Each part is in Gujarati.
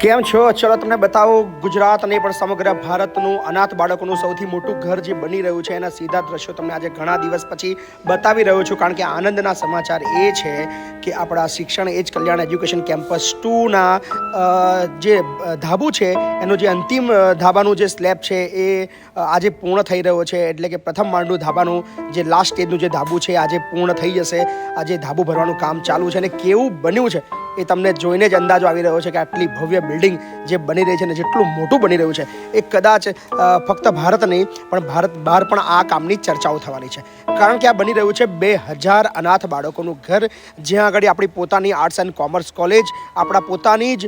કેમ છો? ચલો તમને બતાવો ગુજરાત અને પણ સમગ્ર ભારતનું અનાથ બાળકોનું સૌથી મોટું ઘર જે બની રહ્યું છે એના સીધા દ્રશ્યો તમને આજે ઘણા દિવસ પછી બતાવી રહ્યો છું, કારણ કે આનંદના સમાચાર એ છે કે આપણા શિક્ષણ એજ કલ્યાણ એજ્યુકેશન કેમ્પસ 2ના જે ધાબુ છે એનું જે અંતિમ ધાબાનું જે સ્લેબ છે એ આજે પૂર્ણ થઈ રહ્યો છે. એટલે કે પ્રથમ માળનું ધાબાનું જે લાસ્ટ સ્ટેજનું જે ધાબુ છે આજે પૂર્ણ થઈ જશે. આજે ધાબુ ભરવાનું કામ ચાલુ છે અને કેવું બન્યું છે એ તમને જોઈને જ અંદાજો આવી રહ્યો છે કે આટલી ભવ્ય બિલ્ડિંગ જે બની રહી છે ને જેટલું મોટું બની રહ્યું છે એ કદાચ ફક્ત ભારત નહીં પણ ભારત બહાર પણ આ કામની ચર્ચાઓ થવાની છે, કારણ કે આ બની રહ્યું છે 2000 અનાથ બાળકોનું ઘર, જ્યાં આગળ આપણી પોતાની આર્ટ્સ એન્ડ કોમર્સ કોલેજ, આપણા પોતાની જ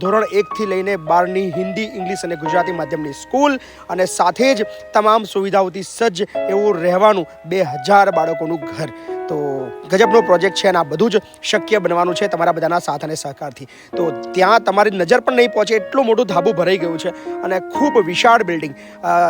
ધોરણ 1થી લઈને 12ની હિન્દી, ઇંગ્લિશ અને ગુજરાતી માધ્યમની સ્કૂલ અને સાથે જ તમામ સુવિધાઓથી સજ્જ એવું રહેવાનું 2000 બાળકોનું ઘર. તો ગજબનો પ્રોજેક્ટ છે અને આ બધું જ શક્ય બનવાનું છે તમારા બધાના સાથ અને સહકારથી. તો ત્યાં તમારી નજર પણ નહીં પહોંચે એટલું મોટું ધાબુ ભરાઈ ગયું છે અને ખૂબ વિશાળ બિલ્ડિંગ.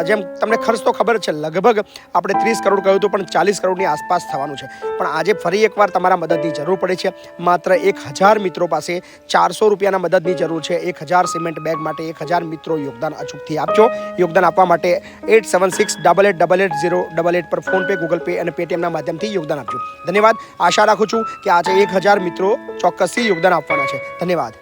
જેમ તમને ખર્ચ તો ખબર છે, લગભગ આપણે 30 કરોડ કહ્યું હતું પણ 40 કરોડની આસપાસ થવાનું છે. પણ આજે ફરી એકવાર તમારા મદદની જરૂર પડે છે. માત્ર 1000 મિત્રો પાસે 400 રૂપિયાના મદદની જરૂર છે. 1000 સિમેન્ટ બેગ માટે 1000 મિત્રો યોગદાન અચૂકથી આપજો. યોગદાન આપવા માટે 8768880888 પર ફોનપે, ગૂગલ પે અને પેટીએમના માધ્યમથી યોગદાન આપજો. ધન્યવાદ. આશા રાખું છું કે આજે 1000 મિત્રો ચોક્કસથી યોગદાન આપવાના છે. ધન્યવાદ.